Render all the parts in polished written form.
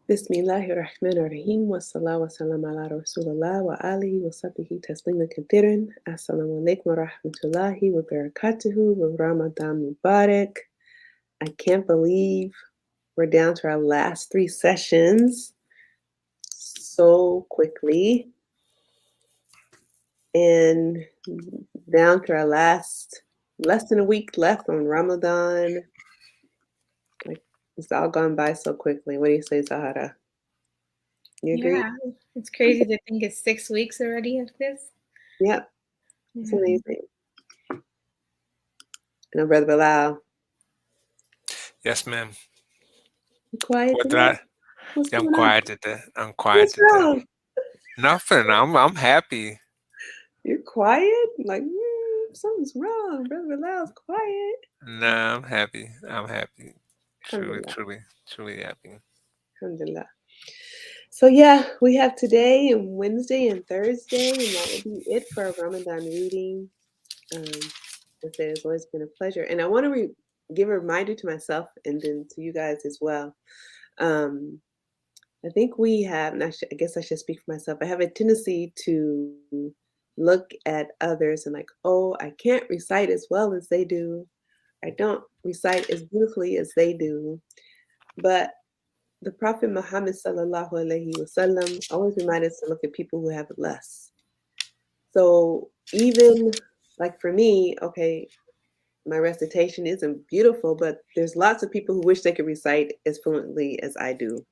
Bismillahirrahmanirrahim. Wassalam wassalam ala Rasulullah wa alihi wa sahbihi taslima kathiran. Assalamu alaikum wa rahmatullahi wa barakatuhu wa Ramadan Mubarak. I can't believe we're down to our last 3 sessions so quickly. And down to our less than a week left on Ramadan. Like, it's all gone by so quickly. What do you say, Zahara? You agree? Yeah, it's crazy to think it's 6 weeks already of this. Yep. It's amazing. And Brother Bilal. Yes, ma'am. You quiet What today? did I'm quiet today. I'm quiet today. Nothing. I'm happy. You're quiet? Like, something's wrong. Brother Bilal's quiet. Nah, I'm happy. I'm happy. Truly happy. Alhamdulillah. So yeah, we have today and Wednesday and Thursday, and that will be it for our Ramadan reading. It's always been a pleasure. And I want to give a reminder to myself and then to you guys as well. I think we have, and I guess I should speak for myself, I have a tendency to look at others and like, oh, I can't recite as well as they do. I don't recite as beautifully as they do. But the Prophet Muhammad sallallahu alaihi wasallam always reminded us to look at people who have less. So even like for me, okay, my recitation isn't beautiful, but there's lots of people who wish they could recite as fluently as I do.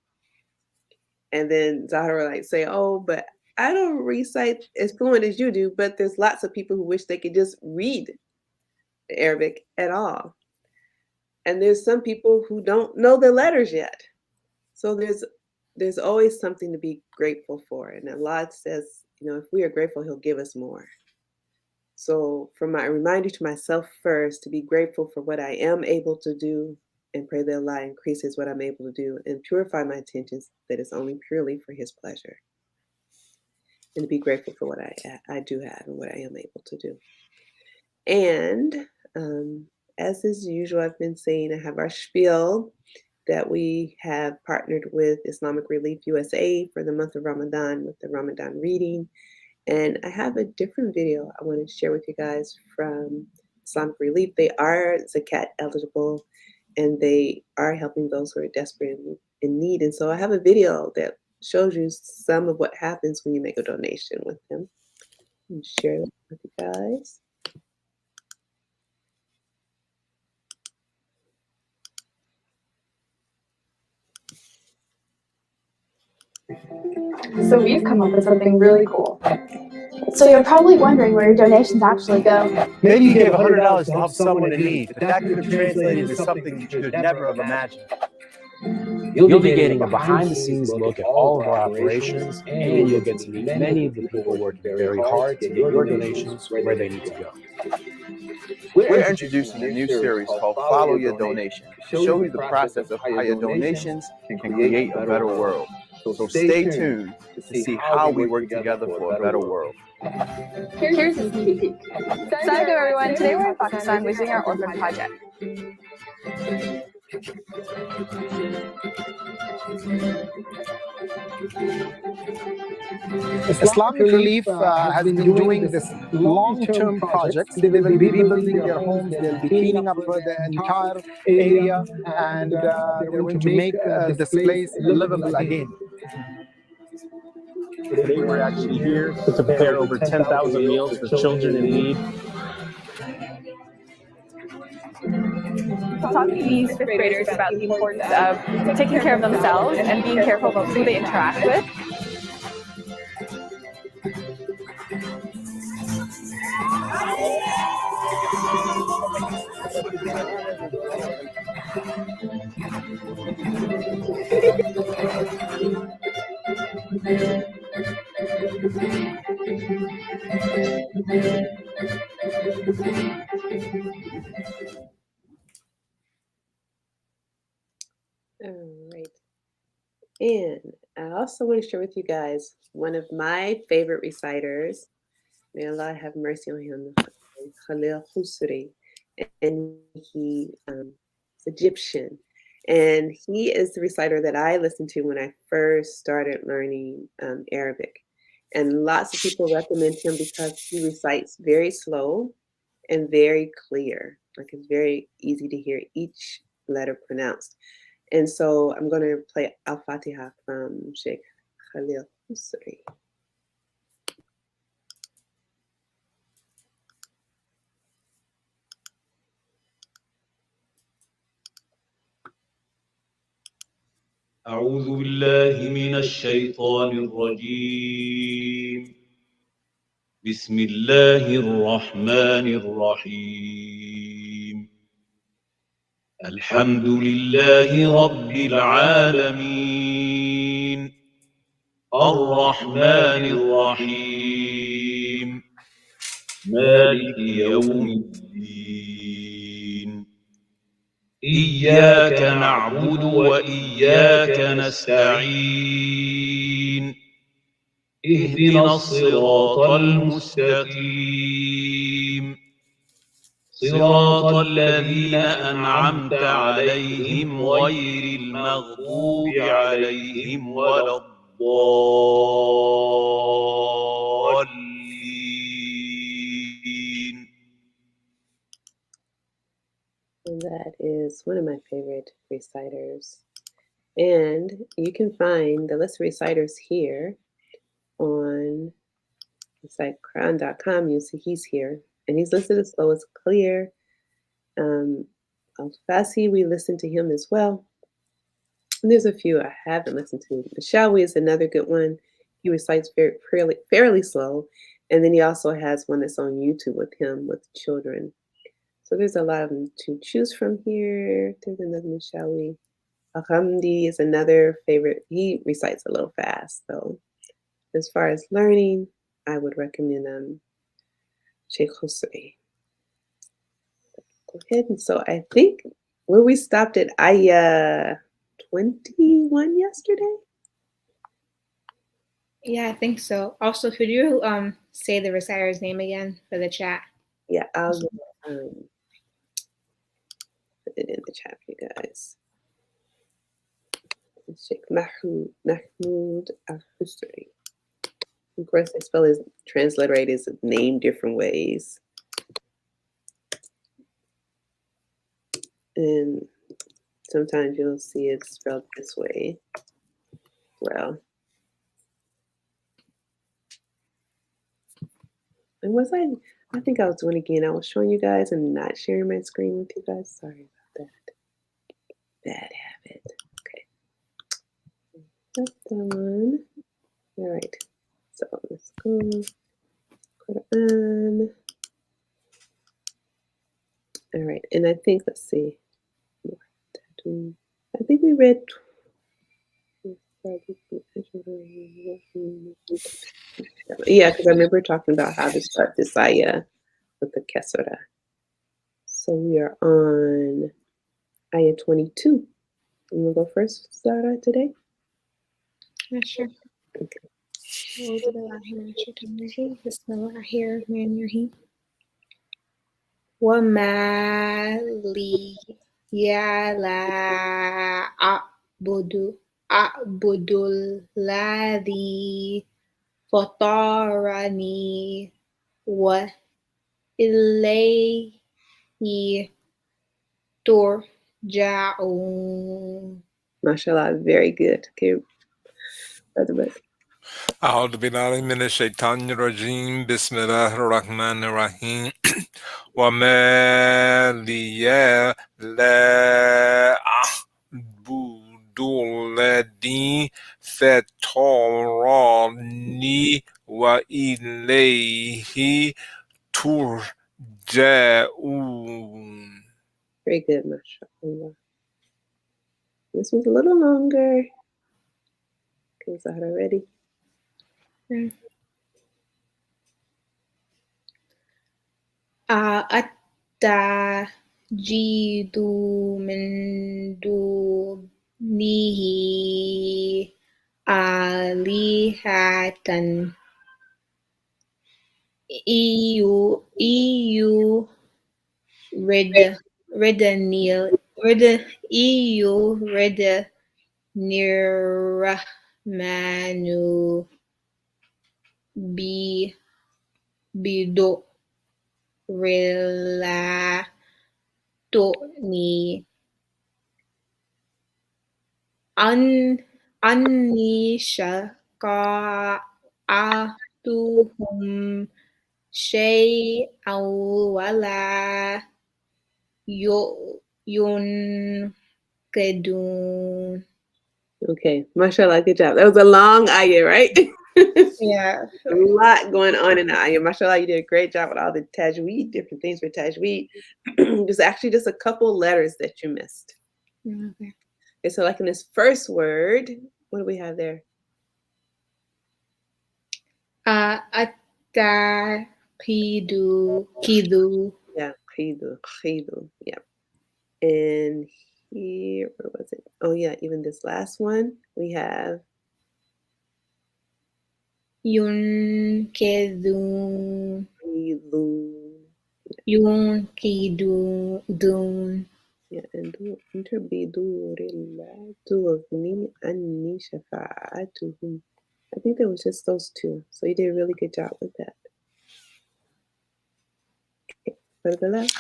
And then Zahra like say, oh, but I don't recite as fluent as you do, but there's lots of people who wish they could just read Arabic at all. And there's some people who don't know the letters yet. So there's always something to be grateful for. And Allah says, if we are grateful, He'll give us more. So for my reminder to myself first, to be grateful for what I am able to do and pray that Allah increases what I'm able to do and purify my intentions that is only purely for His pleasure. And to be grateful for what I do have and what I am able to do. And as is usual, I've been saying I have our spiel that we have partnered with Islamic Relief USA for the month of Ramadan with the Ramadan reading. And I have a different video I want to share with you guys from Islamic Relief. They are Zakat eligible and they are helping those who are desperate in need. And so I have a video that shows you some of what happens when you make a donation with them. And share that with you guys. So we've come up with something really cool. So you're probably wondering where your donations actually go. Maybe you gave $100 to help someone in need, but that could have translated into something you could never have imagined. You'll be getting a behind-the-scenes look at all of our operations, and you'll get to meet many of the people working very hard to get your donations where they need to go. We're introducing a new series called Follow Your Donation to show you the process of how your donations can create a better world. So stay tuned to see how we work together for a better world. Here's a sneak peek. Assalamualaikum everyone. Today we're in Pakistan visiting our orphan project. Islamic Relief has been doing this long-term projects. They will be rebuilding their homes, they'll be cleaning up the entire area, and they're going to make this place livable again. Today we're actually here to prepare over 10,000 meals for children in need. Talk to these fifth graders about the importance of taking care of themselves and being careful about who they interact with. All right. And I also want to share with you guys one of my favorite reciters. May Allah have mercy on him, Khalil Khusri. And he's Egyptian. And he is the reciter that I listened to when I first started learning Arabic. And lots of people recommend him because he recites very slow and very clear. Like it's very easy to hear each letter pronounced. And so I'm going to play Al Fatiha from Sheikh Khalil Husri. أعوذ بالله من الشيطان الرجيم. بسم الله الرحمن الرحيم. الحمد لله رب العالمين. الرحمن الرحيم. مالك يوم الدين. إياك نعبد وإياك نستعين. اهدنا الصراط المستقيم. صراط الذين أنعمت عليهم غير المغضوب عليهم ولا الضالين. That is one of my favorite reciters. And you can find the list of reciters here on the site Quran.com. You'll see he's here. And he's listed as slow as clear. Al-Fasi, we listened to him as well. And there's a few I haven't listened to. Mashawi is another good one. He recites fairly slow. And then he also has one that's on YouTube with him with children. So there's a lot of them to choose from here. There's another Mashawi. Alhamdi is another favorite. He recites a little fast, though. As far as learning, I would recommend Sheikh Husri. Go ahead. And so I think where we stopped at Ayah 21 yesterday. Yeah, I think so. Also, could you say the reciter's name again for the chat? Yeah, I'll put it in the chat for you guys. Sheikh Mahmoud Al-Husri. Of course, they spell his transliterate his name different ways. And sometimes you'll see it spelled this way. Well, and I think I was doing it again. I was showing you guys and not sharing my screen with you guys. Sorry about that. Bad habit. Okay. That's the one. All right. So let's go. Quran. All right. And I think, let's see. I think we read. Yeah, because I remember talking about how to start this ayah with the kesura. So we are on ayah 22. You want to go first, Zara, today? Yeah, sure. Okay. Bismillahirrahmanirrahim. وَمَا لِيَ لَا أَعْبُدُ الَّذِي فَطَرَنِي وَإِلَيْهِ تُرْجَعُونَ. MashaAllah, very good. Okay, Brother Buck. أعوذ بالله من الشيطان الرجيم بسم الله الرحمن الرحيم وما لي لا أعبد الذي فطرني وإليه ترجعون. Very good, MashaAllah. This one's a little longer. Okay, Zahra, ready? أَتَّخِذُ مِن دُونِهِ آلِهَةً إِن يُرِدْنِي rida nirrahmanu bi bido rila ni an anni shaqa'atuhum shay'an wala yunqidun. Okay, mashallah, good job. That was a long ayah, right? Yeah. A lot going on in the ayah. Mashallah, you did a great job with all the tajweed, different things for tajweed. There's actually just a couple letters that you missed. Okay. Okay, so like in this first word, what do we have there? Kidu. Yeah, khidu, yeah. And here, where was it? Oh yeah, even this last one, we have Yunkidun. khidu. Yunkidun. Yeah, and do tughni anni shafa'atuhum. I think there was just those two. So you did a really good job with that. Okay, further left.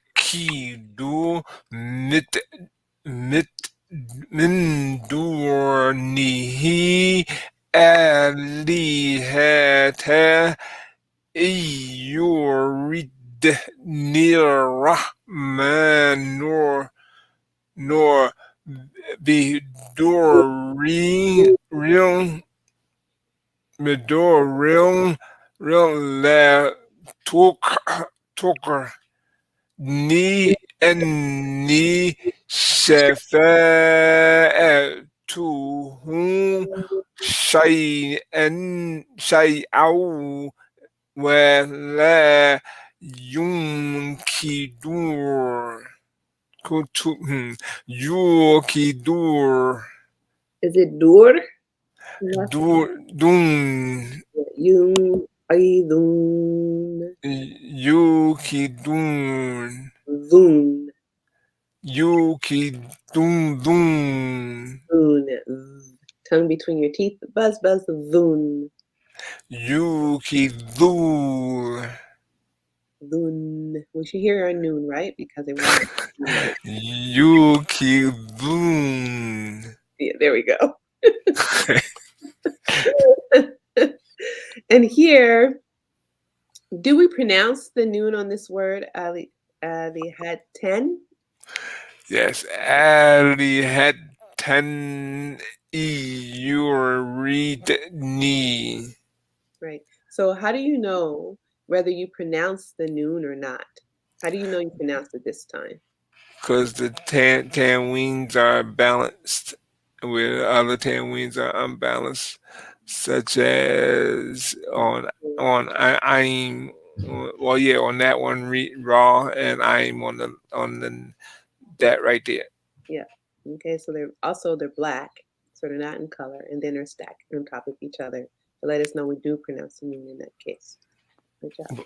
Atakidu mit min dunihi alihata yuridni rahmanur nor bidurin Midoril la tuker ni ni shafa'atuhum shay'aw wa la yunkidur yukidur Is it dur? dun Yun aidun Yukidun. zun Yukidun. zun. Tongue between your teeth. Buzz buzz zun. Yukidun. Zun. We should hear our noon, right? Because it won't. Yukidun. Yeah, there we go. And here, do we pronounce the noon on this word? Ali had 10? Yes, Ali had 10 Euridni. Right. So how do you know whether you pronounce the noon or not? How do you know you pronounce it this time? Because the tanweens are balanced, where other tanweens are unbalanced, such as on I'm well, yeah, on that one raw, and I'm on the that right there. Yeah. Okay, so they're black, so they're not in color, and then they're stacked on top of each other to let us know we do pronounce the noon in that case. Good job.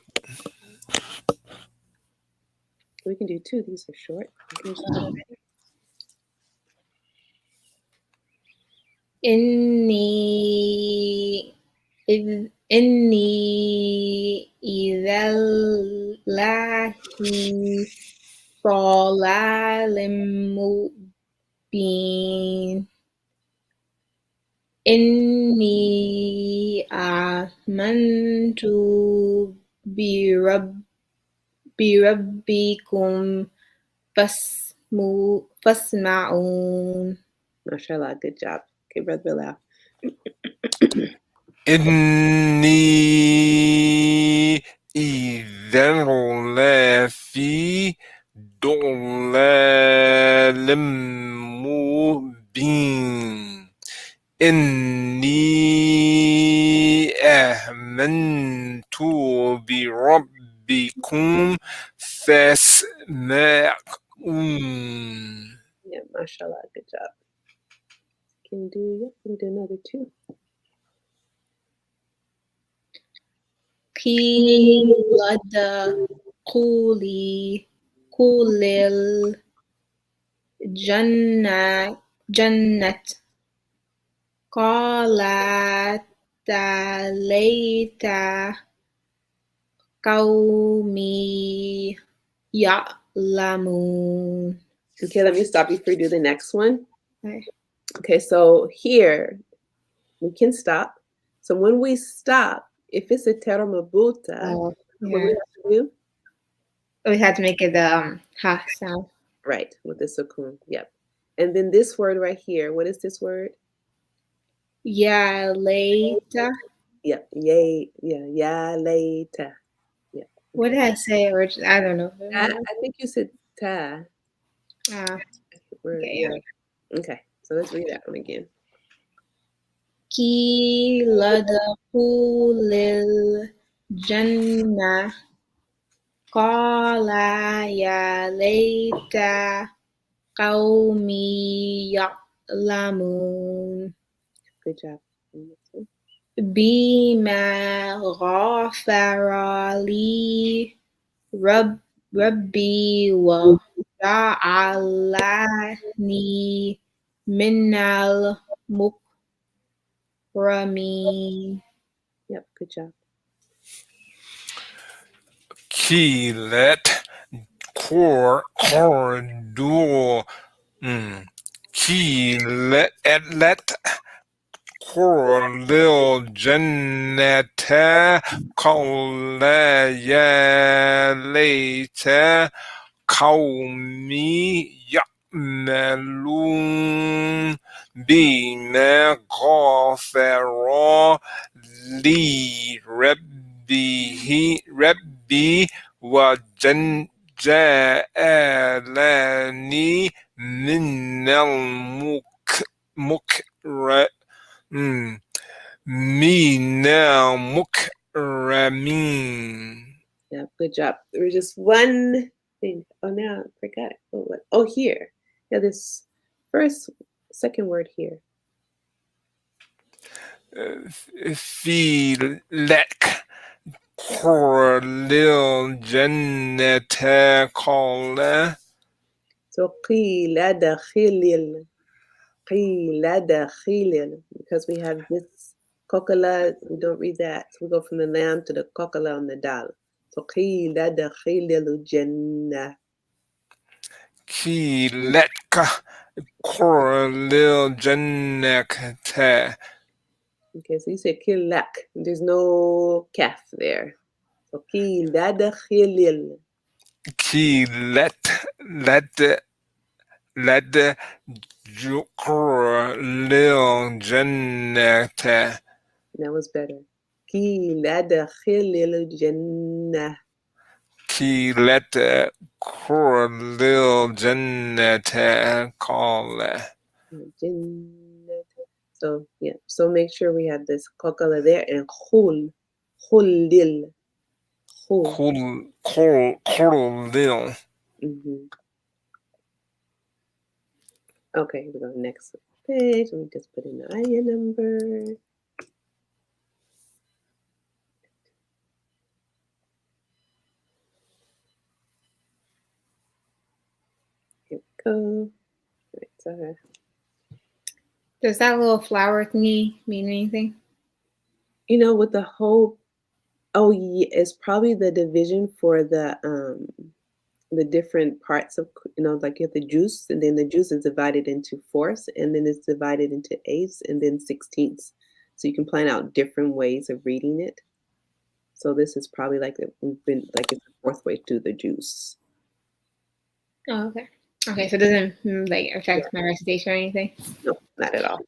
We can do two. These are short. Inni idallahi ضلال مبين إني آمنت بربكم فاسمعون. MashaAllah, good job. Okay, Brother Bilal. إني إذا لفي ضلال مبين إني آمنت بربكم فاسمعون. Yeah, MashaAllah, good job. We can do another two. قيل قول الجنة قالت ليت قومي يعلمون. Okay, let me stop you before you do the next one. Okay. Okay, so here we can stop. So when we stop, if it's a teramabuta, what do we have to do? We had to make it the ha sound. Right, with the sukun. Yep. And then this word right here, what is this word? Ya later. Yep. Yay. Yeah. Ya later. Yeah. What did I say originally? I don't know. I think you said ta. Okay, Yeah. Okay. So let's read that one again. قيل ادخل الجنة قال يا ليت قومي يعلمون. Good job. بما غفر لي ربي وجعلني من المكرمين. Yep, good job. Keelet corridor. Keelet let corridor jannata kolaya later قومي يعملون بما غفر لي ربي وجعلني من المكرمين. Yeah, good job. There was just one thing. Oh, now I forgot. Oh, what? Oh, here. Yeah, this second word here. في لك كل جنة قال. So قيل داخل, because we have this kokala, we don't read that. So we go from the lamb to the kokala on the dal. So قيل داخل الجنة. كيلك كل جنة. Okay, so you say kilak. There's no kaf there. So قيل داخل. كيلت لد كل جنة. That was better. قيل داخل الجنة. كيلت كل جنة قال. So yeah, so make sure we have this kokala there and khul dil. كل Okay, here we go. Next page. Let me just put in the ayah number. Here we go. Right, so, Does that little flower thingy mean anything? you know, with the whole, oh yeah, it's probably the division for the different parts of, you know, like you have the juice, and then the juice is divided into fourths, and then it's divided into eighths, and then sixteenths. So you can plan out different ways of reading it. So this is probably like we've been like it's the fourth way to the juice. Oh, okay. Okay, so it doesn't like affect my recitation or anything? No, not at all.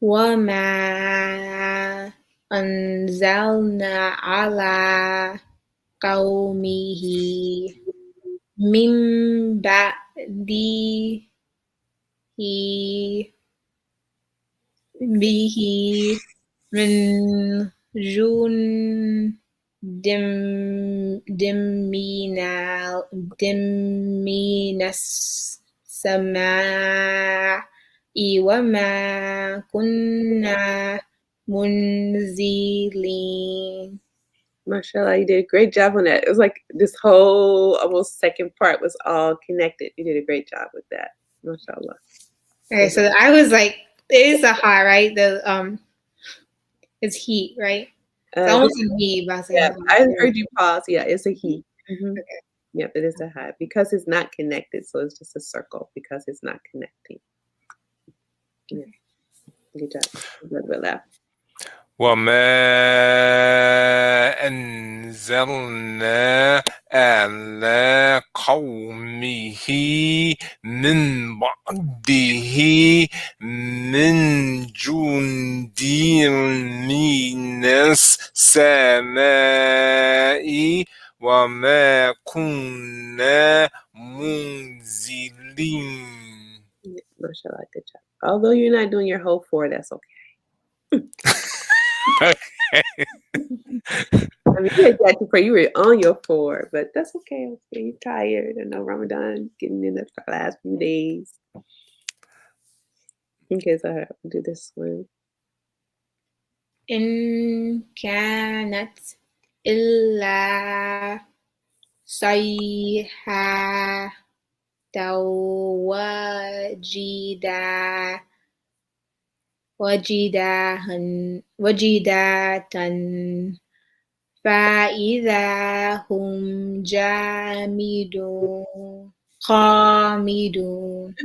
وَمَا أَنزَلْنَا عَلَى قَوْمِهِ مِن بَعْدِهِ بِهِ مِن جُندٍ مِّنَ السَّمَاءِ وَمَا كُنَّا munzilin. Mashallah, you did a great job on that. It was like this whole almost second part was all connected. You did a great job with that. Mashallah. Okay, so I was like, it is a high, right? It's heat, right? It's almost a he, but I was like, Yeah, no, I heard you pause. Yeah, it's a he. Okay. Yep, it is a high because it's not connected. So it's just a circle because it's not connecting. Yeah. Good job. Good job. وما أنزلنا على قومه من بعده من جند من السماء وما كنا منزلين. Mashallah, good job. Although you're not doing your whole 4, that's okay. I mean, you had that to pray. You were on your 4, but that's okay. Okay, you're tired. I know Ramadan getting in the last few days. Okay, so I'll do this one. إن كانت إلا صيحة وجدا وجدة فإذا هم خامدون.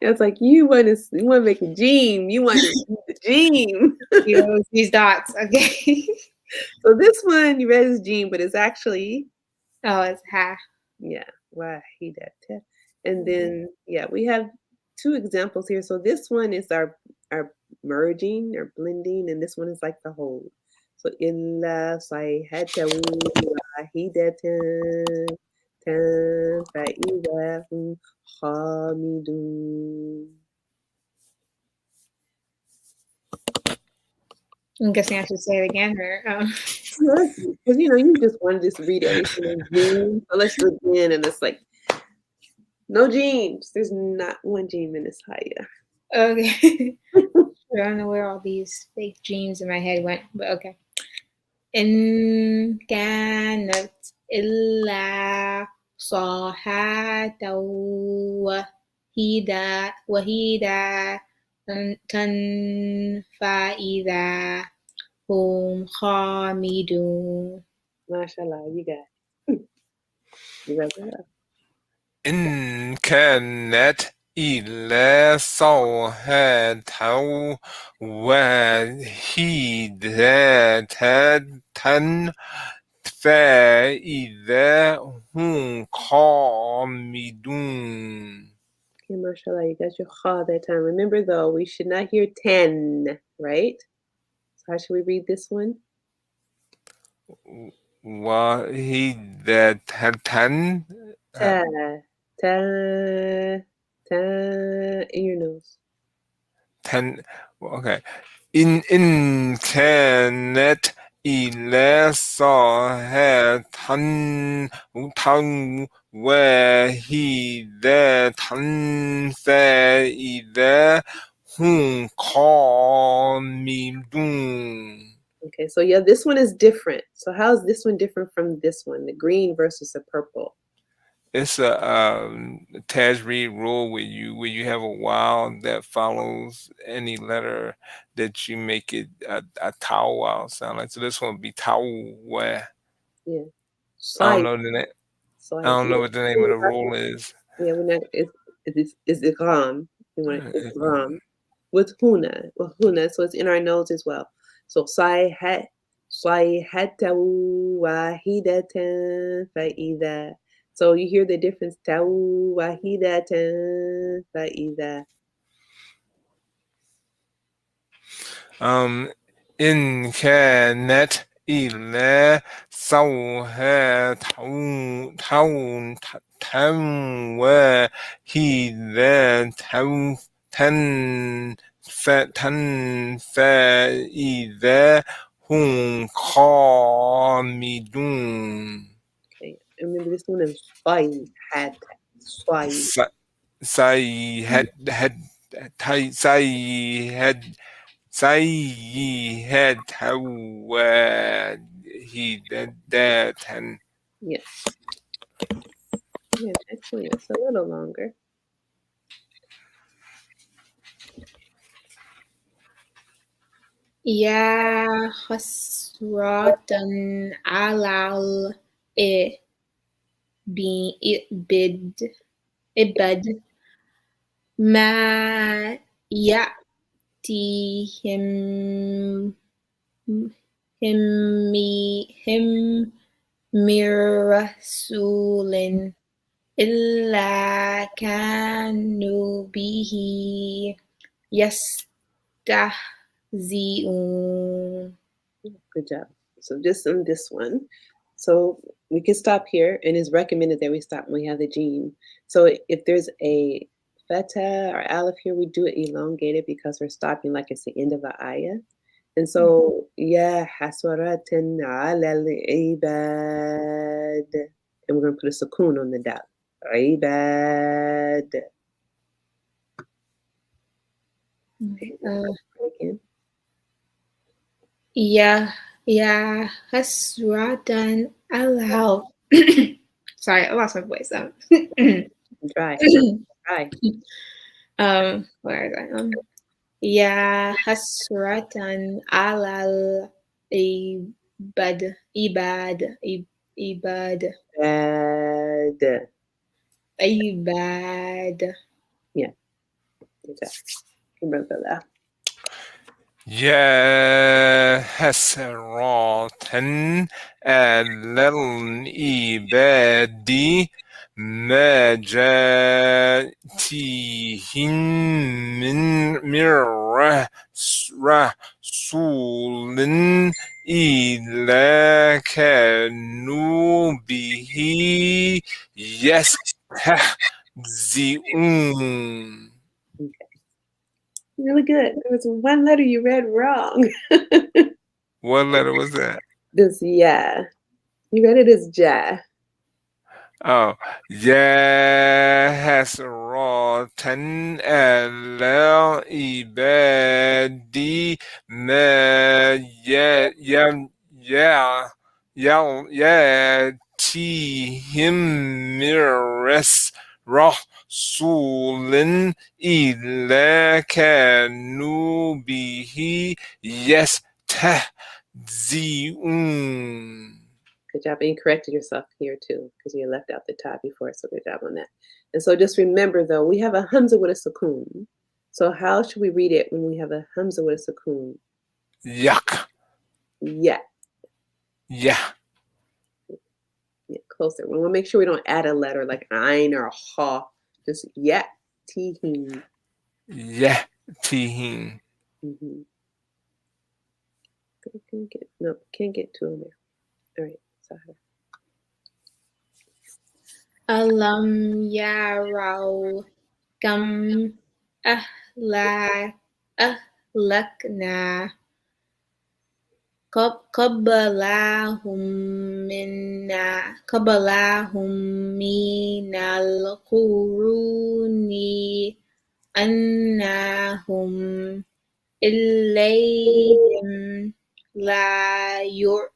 It's like you want to make a dream. You want to do the dream. These dots, okay. So this one you read as Jean, but it's actually it's ha. Yeah, wahidatan. And then we have 2 examples here. So this one is our merging or blending, and this one is like the whole. So illa sayhatan wahidatan tan fa'idha hum khamidun. I'm guessing I should say it again, or Because you just wanted to read everything in Jean. So let's do it again, and it's like no Jeans. There's not one Jean in this higher. Okay. I don't know where all these fake dreams in my head went, but okay. إن كانت إلا صاحة وحيدة فإذا هم خامدون. MashaAllah, you got it. You got that. إن كانت إلا صيحة واحدة فإذا هم خامدون. Okay, mashallah, you got your kha that time. Remember though, we should not hear 10, right? So how should we read this one? واحدة Ta, ta, ta, in your nose. okay. إن كانت إلا صيحة واحدة فإذا هم خامدون. Okay, so this one is different. So how is this one different from this one? The green versus the purple. It's a tajweed rule where you have a vowel that follows any letter that you make it a tau vowel sound like. So this one would be tau. Yeah. I don't know the name. I don't know what the name of the rule is. Yeah, we're not. It's ikram. We want ikram with huna. With huna, so it's in our nose as well. So sayhatan wahidatan fa'idha. So you hear the difference. Taw wahidatan fa'idha. إن كانت إلا صيحة واحدة فإذا هم خامدون. Okay, remember this one is sayhat. صيحة سيئة واحدة. Yes. Yeah, actually, it's a little longer. يا حسرة على الإبد ما يأتيهم هم من رسول إلا كانوا به يستهزئون. Good job. So just on this one. So we can stop here, and it's recommended that we stop when we have the gene. So if there's a feta or aleph here, we do it elongated because we're stopping like it's the end of an ayah. And so, yeah, haswaratin ala al-ibad. And we're going to put a sukoon on the dot. Ibad. Again. يا حسرة على sorry, I lost my voice. Dry. Dry. Where is I? يا حسرة على العباد عباد. Yeah. Good job. Remember that. يا حسرة على العباد ما جاتهم من رسول إلا كانوا به يستهزئون. Really good. There was one letter you read wrong. What letter was that? This yeah. You read it as ja. Oh, يا حسرة على عبادي ما يأتيهم من رسول إلا كانوا به يستهزئون. Good job. And you corrected yourself here too, because you left out the top before. So good job on that. And so just remember though, we have a hamza with a sukoon. So how should we read it when we have a hamza with a sukoon? Yuck. Yeah. Yeah. Yeah, closer. We want to make sure we don't add a letter like ein or ha. Just yeah. Tihim. Yeah. Tihim. Mm-hmm. Can't get two in there. All right. Sorry. ألم يروا كم أهلكنا قبلهم من القرون أنهم إليهم لا يرجعون.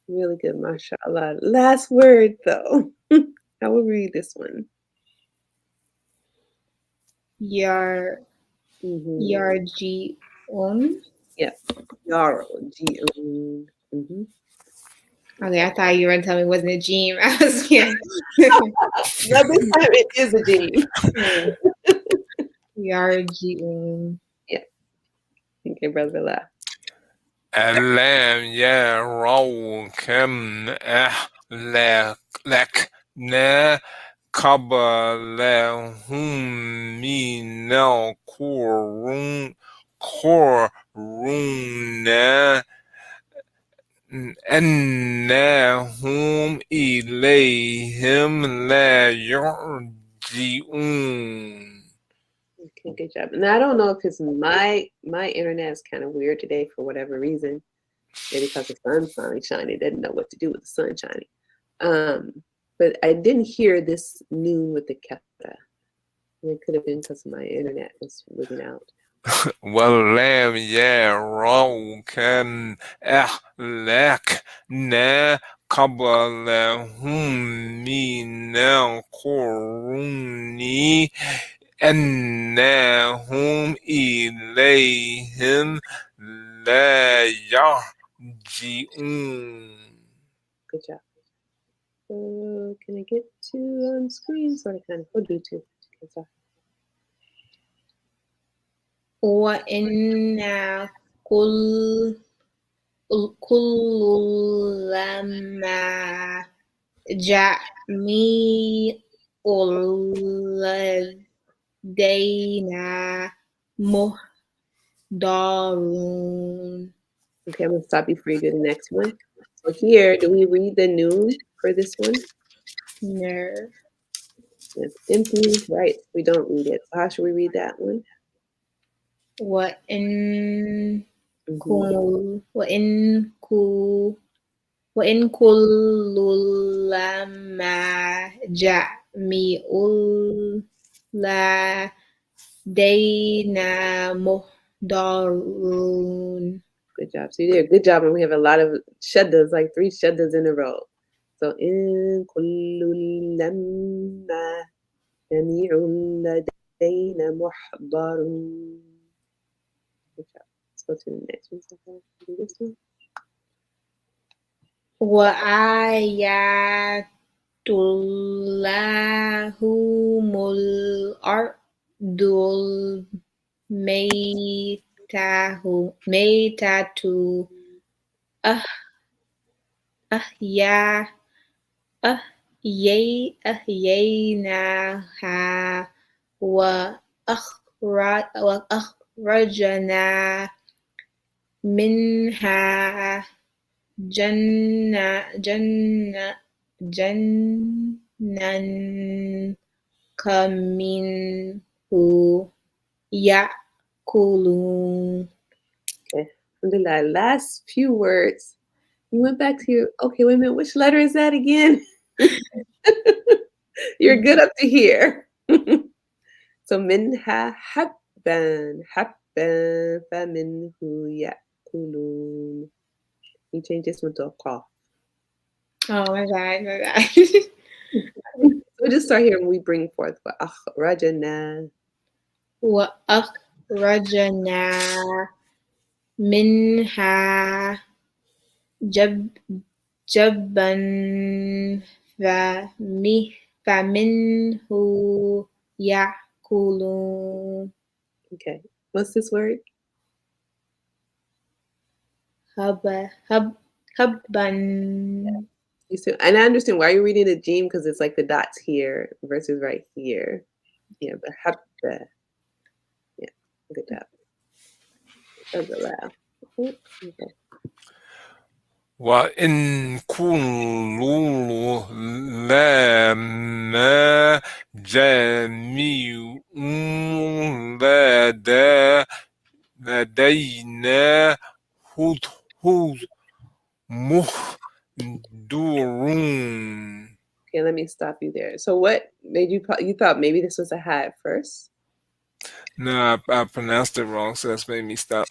Really good, mashallah. Last word though. I will read this one. Yarji'un. Yeah. Yaro. G-un. Mm-hmm. Okay, I thought you were going to tell me it wasn't a gene. I was scared. No, this time it is a gene. Yarji'un. Yeah. Okay, brother Bilal. ألم يروا كم أهلكنا قبلهم من القرون أنهم إليهم لا يرجعون. Okay, good job. And I don't know if it's my internet is kind of weird today for whatever reason. Maybe because the sun's finally shining. It didn't know what to do with the sun shining. But I didn't hear this noon with the kefta. It could have been because my internet was wigging out. ولم يروا كم أهلكنا قبلهم من القرون أنهم إليهم لا يرجعون. Good job. Can I get to on screen? Sort of, kind of. We'll do two. Okay, sorry. وإنا كل لما جميع لدينا محضرون. Okay, I'm going to stop you before you do the next one. So here, do we read the noon for this one? No. It's empty, right? We don't read it. So how should we read that one? وإن Mhm. وإن كل لما جميع لدينا محضرون. Good job. So you did a good job, and we have a lot of shaddas, like 3 shaddas in a row. So in kullu lamma jami'un ladayna muhdarun. Good job. Let's go to the next one. So far. Do this one. وآيات لهم الأرض الميتة أحييناها وأخرجنا منها جنة منه يأكلون. Okay. Alhamdulillah. Last few words. You went back to your, okay, wait a minute. Which letter is that again? You're good up to here. So minha habban faminhu ya'kulun. You change this one to a cough. Oh my bad. We'll just start here when we bring forth وأخرجنا وأخرجنا منها جبا فمنه يأكلون. Okay. What's this word? Hubban. You see, and I understand why you're reading the Jim because it's like the dots here versus right here. Yeah, but habba. Yeah, good job. That's a laugh. Okay. وإن كل لما جميع لدينا محضرون. Okay, let me stop you there. So what made you thought maybe this was a ha at first? No, I pronounced it wrong, so that's made me stop.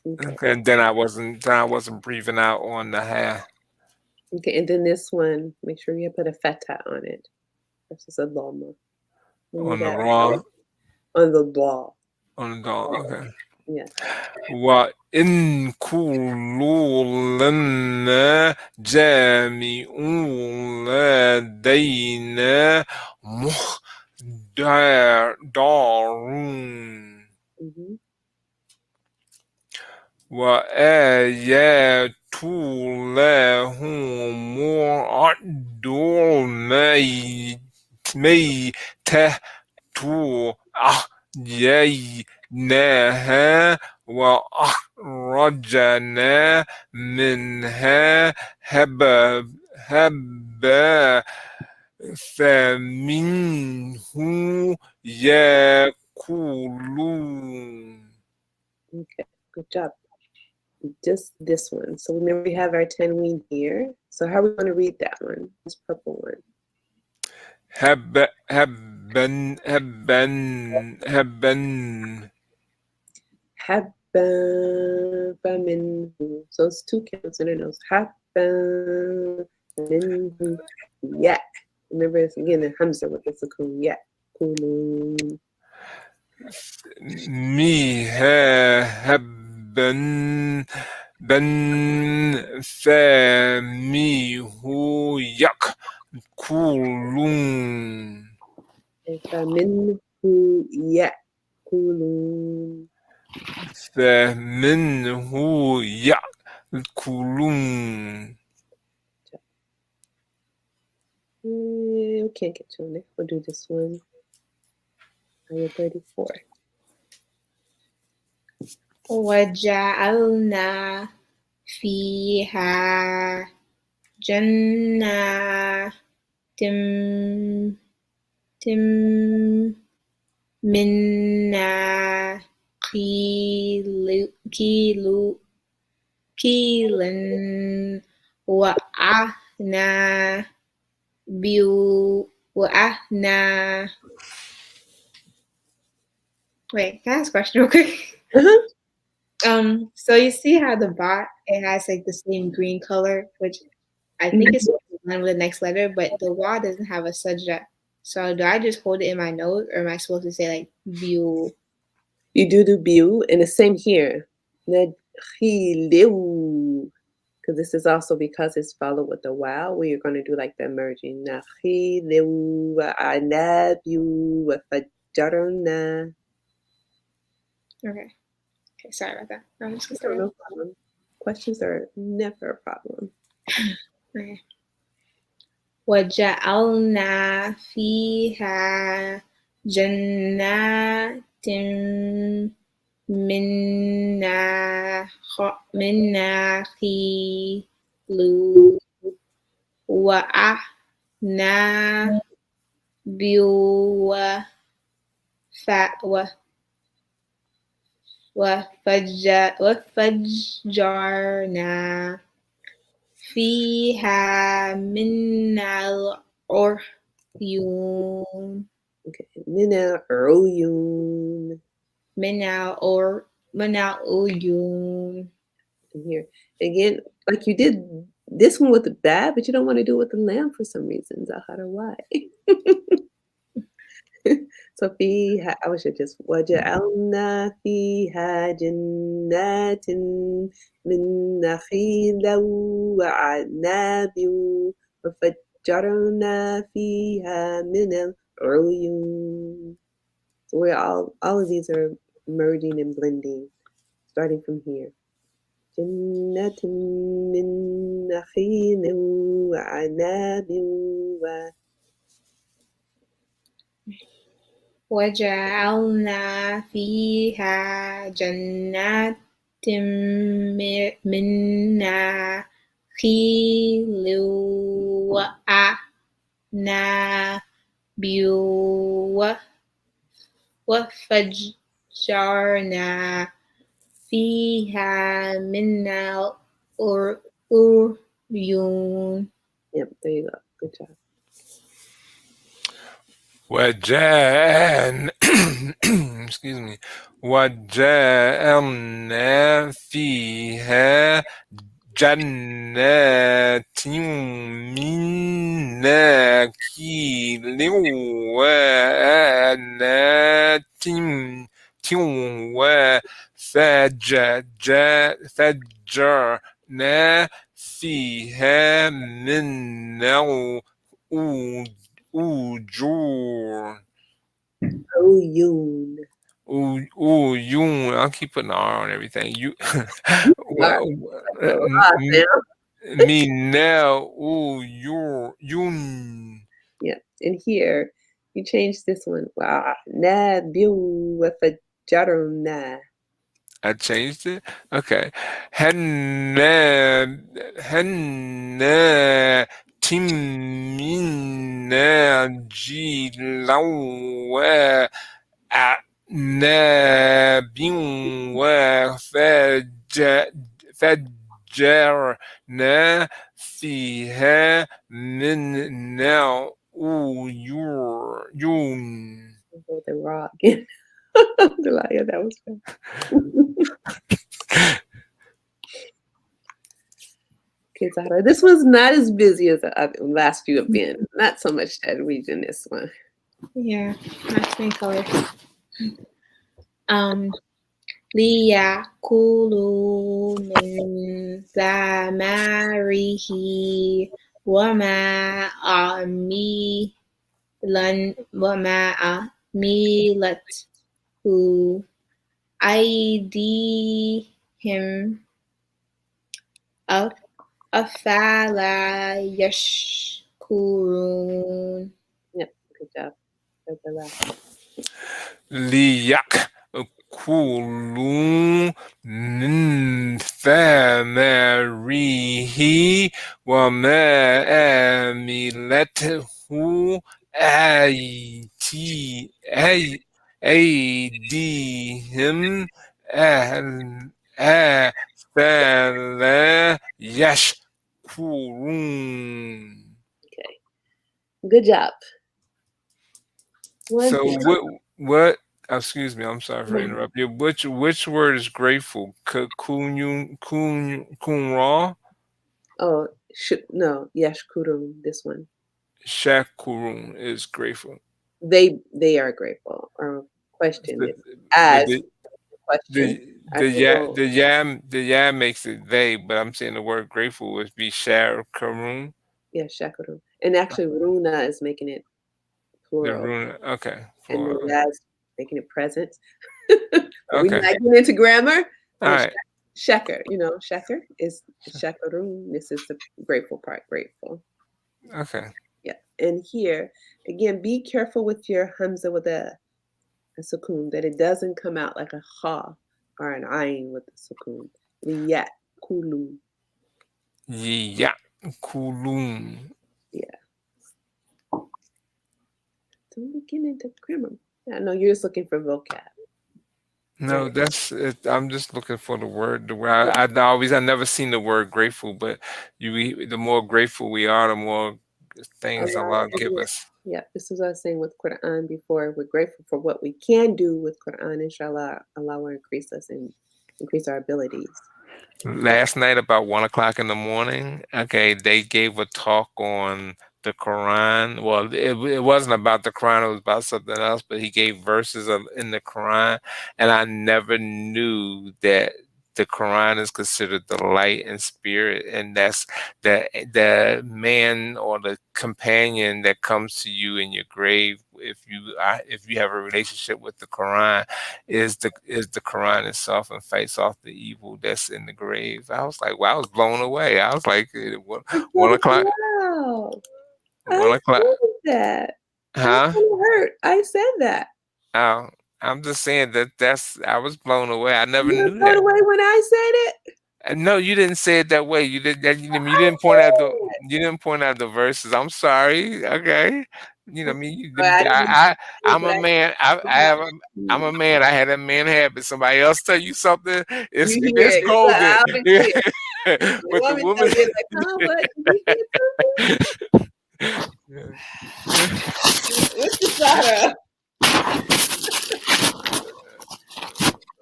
Okay. And then I wasn't breathing out on the ha. Okay, and then this one, make sure you put a feta on it. Versus a loma. On the raw. On the ball. On the dog, okay. Yeah. وإن كل لما جامع لدينا محضرون. وآيات لهم الأرض الميتة أحييناها وأخرجنا منها هبا فمنه يأكلون. Okay, good job. Just this one. So remember we have our tanween here. So how are we going to read that one? This purple one. هبان هبن حبا فمنه. So it's two counts in a nose. حبا فمنه yeah. Remember it's again the hamza with the sukoon yeah. Kulun. هبن فميه يأكلون فمنه يأكلون. فمنه يأكلون. We can't get to it. We'll do this one. Ayah 34. وجعلنا فيها جنات من نخيل وأعناب. Wait, can I ask a question real quick? So you see how the bot it has like the same green color, which I think is one with the next letter, but the wa doesn't have a sajda. So do I just hold it in my nose, or am I supposed to say like view? You do biu, and the same here. Because this is also because it's followed with the wow, where you're going to do like the merging. Okay. Okay, sorry about that. I'm just Oh, no problem. Questions are never a problem. Okay. وجعلنا فيها جنات من نخيل وأعناب وفجرنا فيها من العيون. Okay. من العيون. Here again, like you did this one with the bad, but you don't want to do it with the lamb for some reason. Zahara, why? So فيها I should just وجعلنا فيها جنات من نخيل وأعناب وفجرنا فيها من العيون. So we're all of these are merging and blending, starting from here. جنات من نخيل وأعناب وجعلنا فيها جنات من نخيل وأعناب وفجرنا فيها من العيون. Yep, there you go. Good job. excuse me. وجعلنا فيها جنات من نخيل وأعناب فجرنا فيها من الأجور. Yun. I'll keep putting R on everything. You. Me now. Yun. Yeah, and here you change this one. Wow, na. I changed it. Okay. Henna timina jilawa a'nabin wa fajjarna fiha min yun. Hold the raw again. Yeah, that was fun. Okay, Zara, this one's not as busy as the last few have been. Not so much that read in this one. Yeah, that's many colors. ليأكلوا من ثمره وما عملته أيديهم أفلا يشكرون. Yep, good job. That's the last one. Liyak kulu min thamarihi wa ma amilathu aydihim afala yashkurun. Okay, good job. One So thing. what excuse me, I'm sorry for interrupting you. Which word is grateful? Kunra? Oh, no, Yashkurun, this one. Shakurun is grateful. They are grateful. Or question it But as question. I say, oh, the ya makes it they, but I'm saying the word grateful would be Shakurun. yeah, Shakurun. And actually, Runa is making it The plural. runa. Okay. And the For Yaz making it present. But we're okay. not getting into grammar. All right. Sheker, sheker is shakarun. This is the grateful part, grateful. Okay. Yeah. And here, again, be careful with your hamza with a sukun, that it doesn't come out like a ha or an ayin with the sukun. Liyat, kulu. Ya kulun. Yeah. Don't be getting into grammar. I know you're just looking for vocab. No, Right. that's it. I'm just looking for the word. The word I never seen the word grateful, but the more grateful we are, the more things Allah give us. Yeah, this is what I was saying with Quran before. We're grateful for what we can do with Quran. Inshallah, Allah will increase us and increase our abilities. Last night, about 1 o'clock in the morning, okay, they gave a talk on the Quran. Well, it wasn't about the Quran; it was about something else. But he gave verses in the Quran, and I never knew that the Quran is considered the light and spirit, and that's the man or the companion that comes to you in your grave if you have a relationship with the Quran is the Quran itself and fights off the evil that's in the grave. I was like, wow, I was blown away. I was like, 1 o'clock, Wow. I 1 o'clock, said that. I was huh? kind of hurt. I said that. Oh, I'm just saying I was blown away. I never You were knew blown that. away when I said it. No, you didn't say it that way. You I didn't point out said it. the verses. I'm sorry. Okay. I mean, But I didn't say I'm what a man. I'm a man. I had a man habit. Somebody else tell you something, you hear it's it. It's golden. loud and Yeah. clear. The But the woman tell woman. you like, huh? What? Did you say Yeah. something? What's the Zara?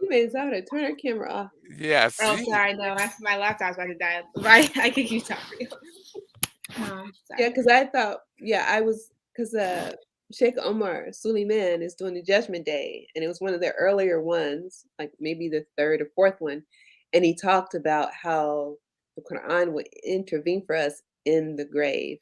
You made Zara turn her camera off. Yeah, Oh, see. sorry, no, my laptop's about to die. Right, I could keep talking. Yeah, Sorry. because I thought, I was, because Sheikh Omar Suleiman is doing the Judgment Day, and it was one of the earlier ones, like maybe the third or fourth one, and he talked about how the Quran would intervene for us in the grave.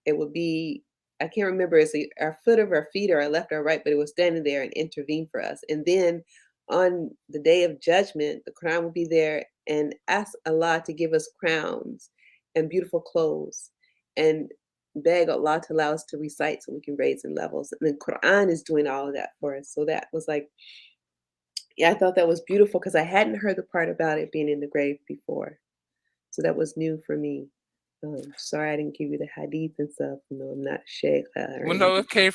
It would be, I can't remember, it's our foot of our feet or our left or right, but it was standing there and intervene for us. And then on the day of judgment, the Quran would be there and ask Allah to give us crowns and beautiful clothes and beg Allah to allow us to recite so we can raise in levels. And the Quran is doing all of that for us. So that was like, I thought that was beautiful because I hadn't heard the part about it being in the grave before. So that was new for me. Sorry I didn't give you the hadith and stuff. I'm not sheikh or Well, anything. no, it came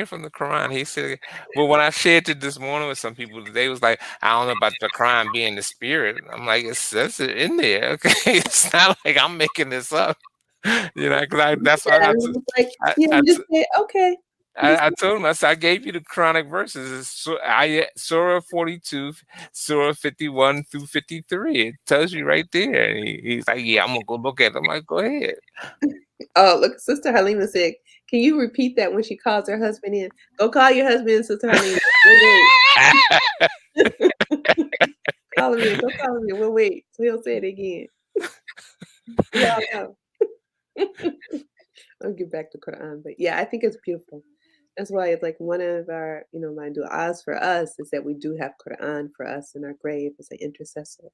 from the Quran. He said, well, when I shared it this morning with some people, they was like, I don't know about the Quran being the spirit. I'm like, it says it in there. Okay, it's not like I'm making this up. That's why Yeah, and it was like, yeah, I, you just say, okay. You just I told him, I said, I gave you the Quranic verses. It's Surah 42, Surah 51 through 53. It tells you right there. And he's like, yeah, I'm going to go look at it. I'm like, go ahead. oh, look, Sister Halima said, can you repeat that when she calls her husband in? Go call your husband, Sister Halima. We'll wait. Call him in. Go call him in. We'll wait. So he'll say it again. We all know. I'll get back to Quran. But yeah, I think it's beautiful. That's why it's like one of our, my du'as for us is that we do have Quran for us in our grave as an intercessor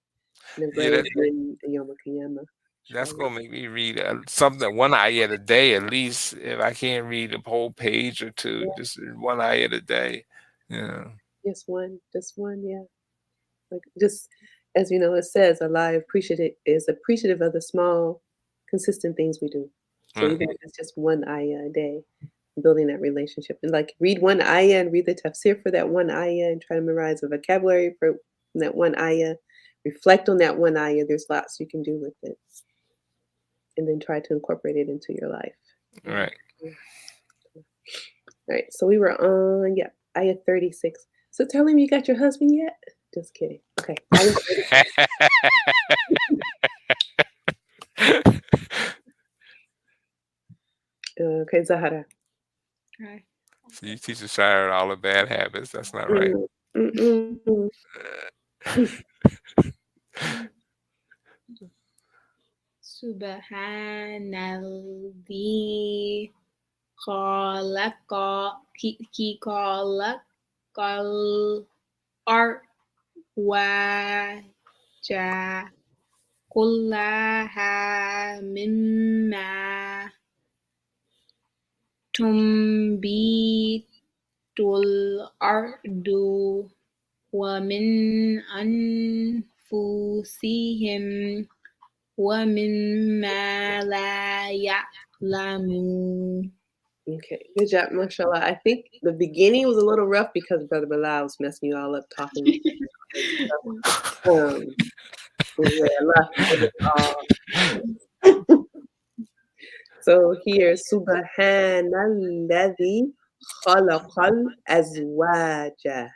in the Yeah, grave in Yom Kippur. that's going to make me read something, one ayat a day at least. If I can't read a whole page or two, just one ayat a day. Yeah. Just one, yeah. Like just as it says, Allah is appreciative of the small, consistent things we do. So even if it's just one ayah a day, building that relationship. And like read one ayah and read the tafsir for that one ayah and try to memorize the vocabulary for that one ayah. Reflect on that one ayah. There's lots you can do with it. And then try to incorporate it into your life. Right. All right. So we were on, ayah 36. So tell him you got your husband yet? Just kidding. Okay. Okay, Zahara. Okay. So you teach a child all the bad habits. That's not right. Subhanalladzi khalaqal arwaja kullaha mimma tumbitul ardu wa min anfusihim wa mimma la ya'lamun. Okay, good job, mashallah. I think the beginning was a little rough because Brother Bilal was messing you all up talking. So here, Subhanalladhi khalaqal azwaja.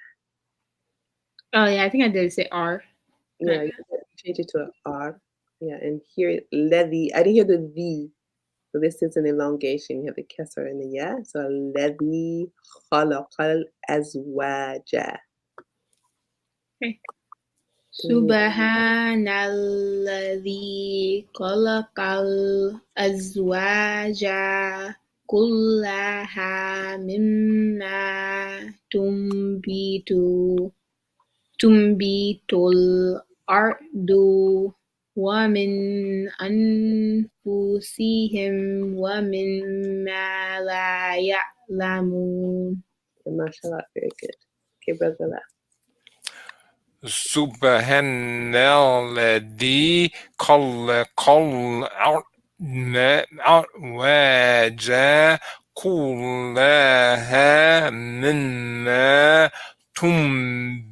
Oh yeah, I think I did say R. Yeah, you change it to an R. Yeah, and here, Levi. I didn't hear the V. So this is an elongation. You have the kesser and the ya. So Levi khalaqal azwaja. Okay. Subhanalladzi khalaqal azwaja kullaha mimma tumbitul ardu wa min anfusihim wa mimma la ya'lamun. Mashallah, very good. Okay, Brother Bilal. Subhanalladhi khalaqal arwaja kullaha mimma tumbitu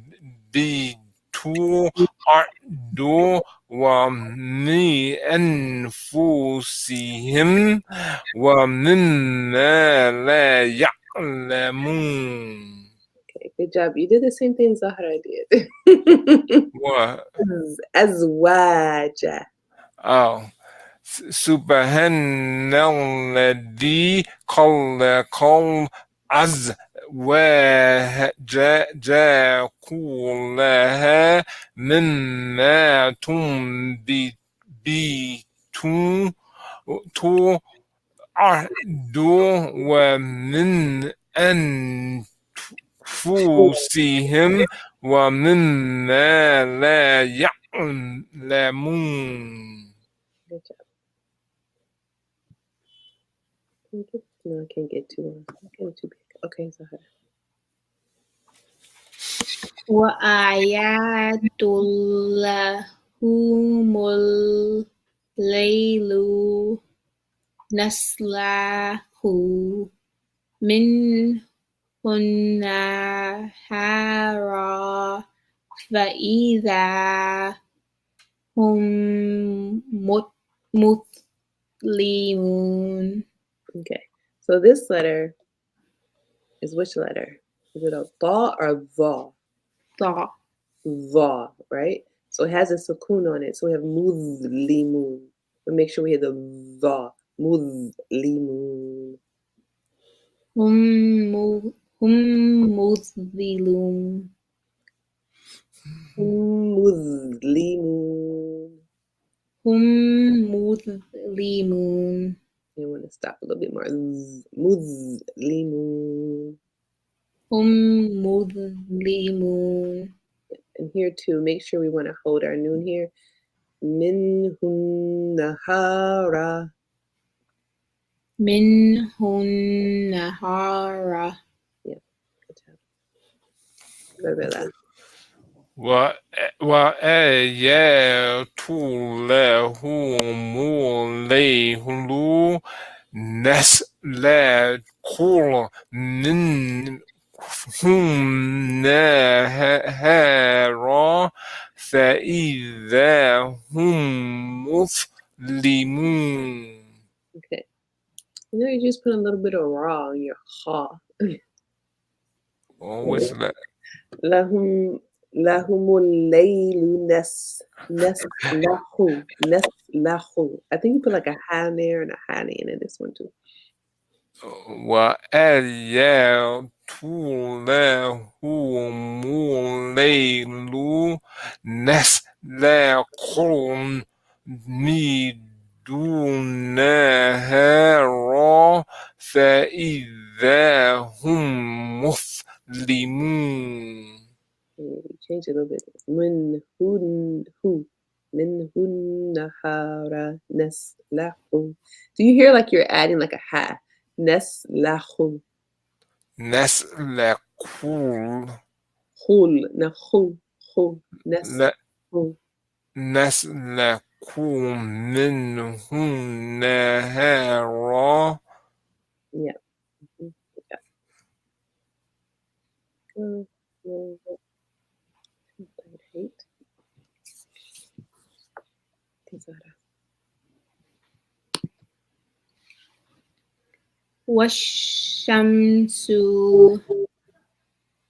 ardu wa min anfusihim wa mimma la ya'lamun. Okay, good job. You did the same thing Zahra did. What? Azwaja. Oh. Subhanalladhi khalaqal azwaja kullaha mimma tumbitu ardu wa min anfusihim wa mimma la ya'lamun. Good job. No, I can't get too long. I'm getting too big. Okay, Zahra. Wa ayatullahumul laylu naslahu min nahara fa idha hum Limun. Okay. So this letter is which letter? Is it a tha or va? Tha. Va, right? So it has a sukun on it. So we have mudlimun. But make sure we hear the va. Mudlimun. Hum mudhilun. Mudlimun. Hum mudlimun. You want to stop a little bit more. Mudlimun. Hum mudlimun. And here too, make sure we want to hold our noon here. Minhun nahara. Minhun nahara. Yeah, good job. Blah. وَيَأْتُونَهُ نَسْلَ كُلٍّ منهم نهارا فإذا هم مسلمون. Okay. You know, you just put a little bit of raw on your ha. Oh, what's that? Lahum laylu neslahu. I think you put like a ha in there and a hani in this one too. وَأَيَّتُونَهُ اللَّيْلُ نَسْلَكُهُ مِنَ النَّهَارِ فَإِذَا هُم مسلمون. Change it a little bit. Min hun nahara neslahu. Do you hear like you're adding like a ha? Neslahu. نَسْلَكُهُ Hul nahu neshu. نَسْلَكُهُ مِنْهُ النَّهَارِ. Yeah. Hate. Washamsu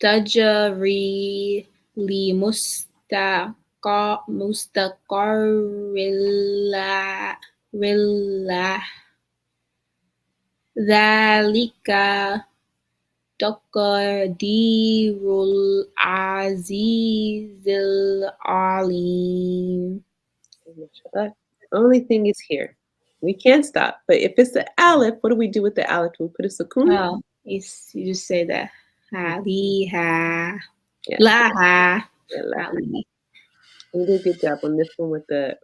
tajri li mustaqarrillah dhalika taqdirul azizil alim. Only thing is here. We can't stop. But if it's the aleph, what do we do with the aleph? Do we put a sukun? Oh, you just say that. Ha-li-ha. Yeah. La-ha. Yeah, la. Ali. We did a good job on this one with the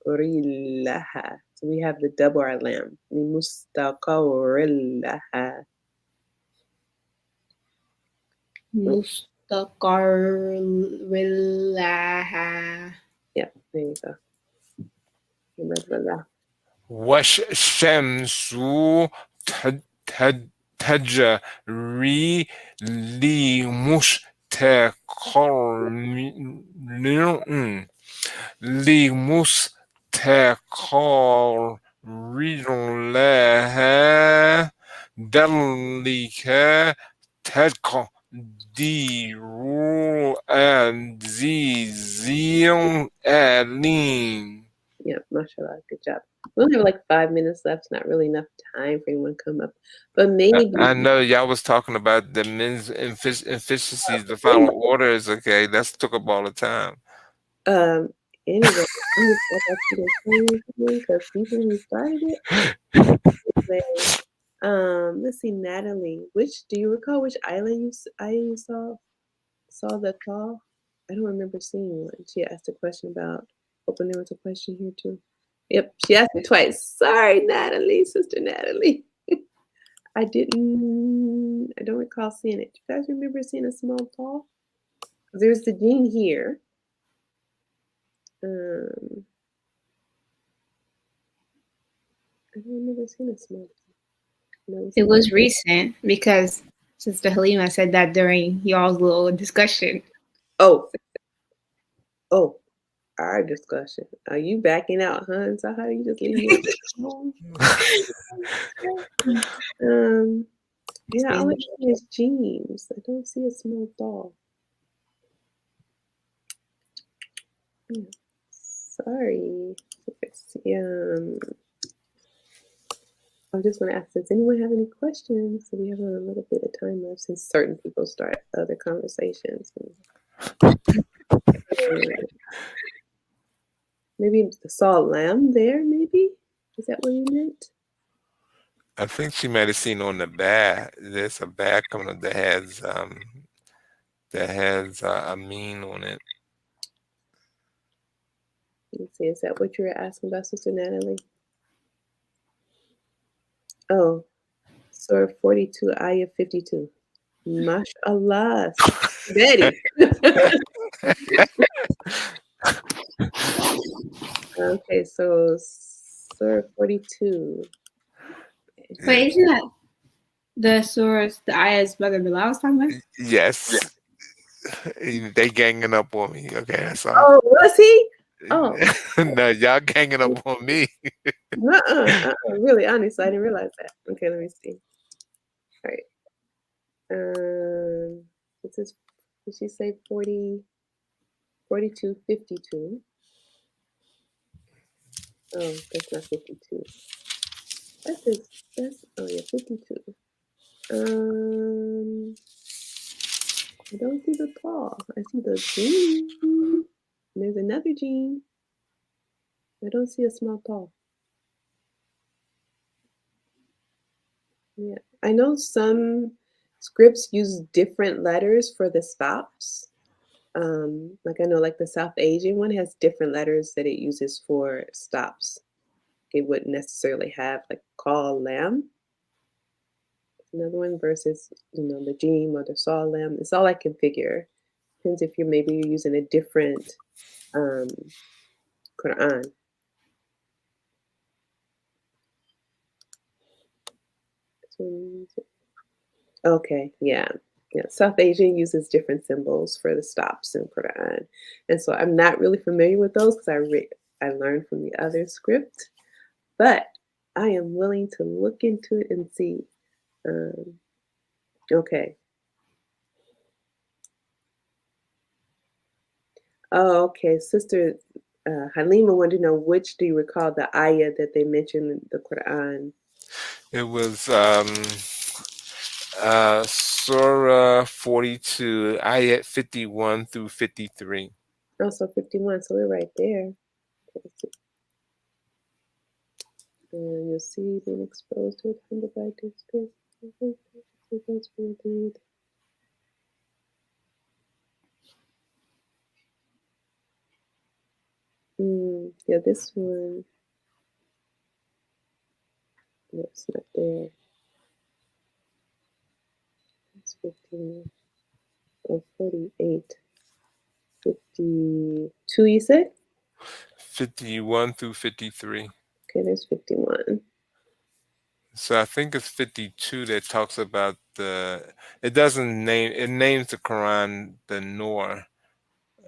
rillaha. So we have the double our lamb. Mustaqawrillaha. Mustaqarrillaha. Yeah, there you go. والشمس تجري لمستقر لها ذلك تقدير العزيز العليم. Yeah, mashallah, good job. We only have like 5 minutes left. It's not really enough time for anyone to come up. But maybe I know y'all was talking about the men's efficiencies, the final orders. Okay, that's took up all the time. Anyway, I'm just about you to say because people who started it. Anyway, let's see, Natalie. Do you recall which island you saw the call? I don't remember seeing one. She asked a question about. Hoping there was a question here too. Yep, she asked me twice. Sorry, Natalie, sister Natalie. I don't recall seeing it. Do you guys remember seeing a small tall? There's the gene here. I don't remember seeing a small tall. No, It was recent because Sister Halima said that during y'all's little discussion. Oh. our discussion. Are you backing out, huh? So how do you just leave me alone? Yeah, all I see is jeans. I don't see a small doll. Yeah. Sorry. Let's see, I just want to ask, does anyone have any questions? So we have a little bit of time left since certain people start other conversations. Maybe saw a lamb there, maybe? Is that what you meant? I think she might have seen on the back. There's a back coming up that has a mean on it. Let me see, is that what you were asking about, Sister Natalie? Oh, Surah 42, Ayah 52. MashaAllah, Betty. Okay, so Surah 42. Wait, isn't that the source, the ayah's brother Bilal was talking about? Yes. They ganging up on me. Okay, that's all. Oh, was he? Oh. No, y'all ganging up on me. Really, honestly, I didn't realize that. Okay, let me see. All right. This is, did she say 40, 42, 52? Oh, that's not 52. Oh yeah, 52. I don't see the claw. I see the gene. There's another gene. I don't see a small claw. Yeah, I know some scripts use different letters for the stops. Like I know like the South Asian one has different letters that it uses for stops. It wouldn't necessarily have like call lamb. Another one versus, the Jim or the saw lamb. It's all I can figure. Depends if you're using a different Quran. Okay, yeah. Yeah, South Asian uses different symbols for the stops in Quran. And so I'm not really familiar with those because I learned from the other script, but I am willing to look into it and see. Okay. Oh, okay. Sister Halima wanted to know, which do you recall the ayah that they mentioned in the Quran? It was Surah 42, ayat 51 through 53. Oh, so 51. So we're right there. You'll see being exposed to it, handled by disgrace. Yeah, this one. No, it's not there. It's 15. Oh, 48. 52, you said? 51 through 53. Okay, there's 51. So I think it's 52 that talks about it names the Quran the Noor,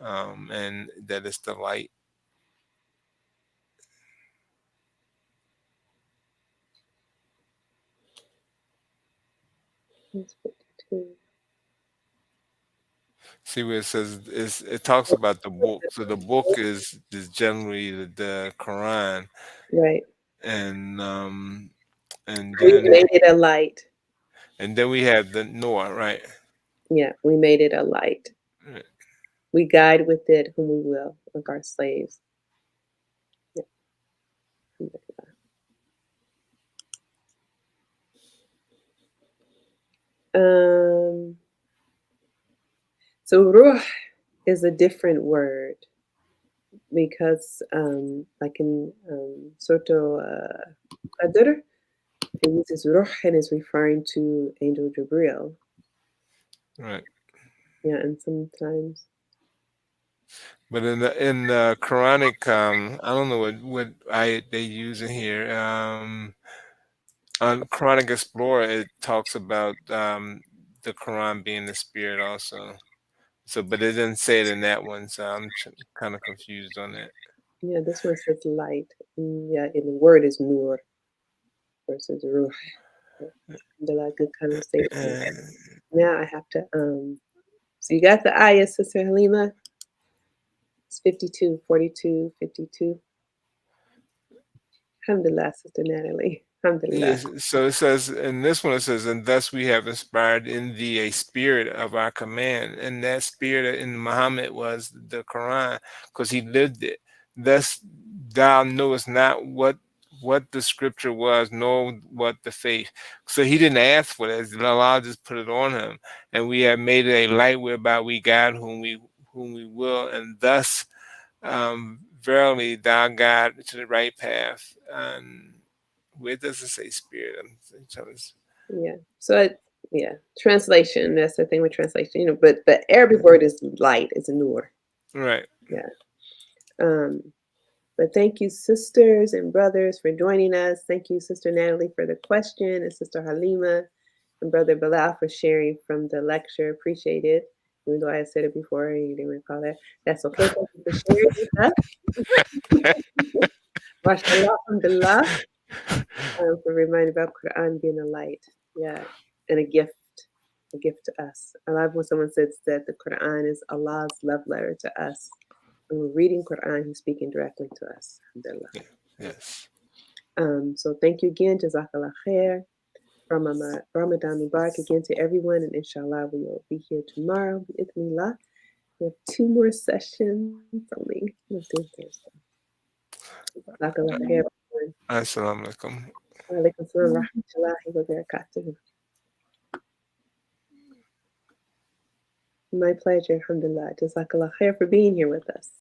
and that it's the light. That's 52. See where it says it talks about the book. So the book is generally the Quran, Right. and We then made it a light. we have the Noor, right? Yeah, we made it a light. Right. We guide with it whom we will, like our slaves. Yeah. So ruh is a different word because like in Surah Qadr, it uses ruh and is referring to Angel Gabriel. Right. Yeah, and sometimes. But in the Quranic, I don't know what they use in here. On Quranic Explorer, it talks about the Quran being the spirit also. So, but it didn't say it in that one, so I'm kind of confused on that. Yeah, this one says light. Yeah, and the word is nur versus ruh. Alhamdulillah, good conversation. Now I have to so you got the ayah, Sister Halima? It's 52, 42, 52. Alhamdulillah, Sister Natalie. Alhamdulillah. Yes, so it says in this one, it says, and thus we have inspired in thee a spirit of our command. And that spirit in Muhammad was the Quran, because he lived it. Thus thou knowest not what the scripture was, nor what the faith. So he didn't ask for that. Allah just put it on him. And we have made it a light whereby we guide whom we will, and thus verily thou guide to the right path. And where does it say spirit? Yeah. So yeah, translation. That's the thing with translation. But the Arabic word is light. It's nur. Right. Yeah. But thank you, sisters and brothers, for joining us. Thank you, Sister Natalie, for the question, and Sister Halima and Brother Bilal for sharing from the lecture. Appreciate it. Even though I said it before and you didn't recall that. That's okay. Thank you for sharing with us. MashaAllah, alhamdulillah. For reminding about Quran being a light. Yeah. And a gift to us. I love when someone says that the Quran is Allah's love letter to us. When we're reading Quran, He's speaking directly to us. Alhamdulillah. Yes. So thank you again, Jazakallah khair. Ramadan Mubarak again to everyone, and inshallah we will be here tomorrow. Bi'idhnillah. We have 2 more sessions only. Let's do Thursday. Jazakallah khair. Assalamu alaikum. Wa alaikum assalam wa rahmatullahi wa barakatuh. My pleasure, alhamdulillah. Jazakallah khair for being here with us.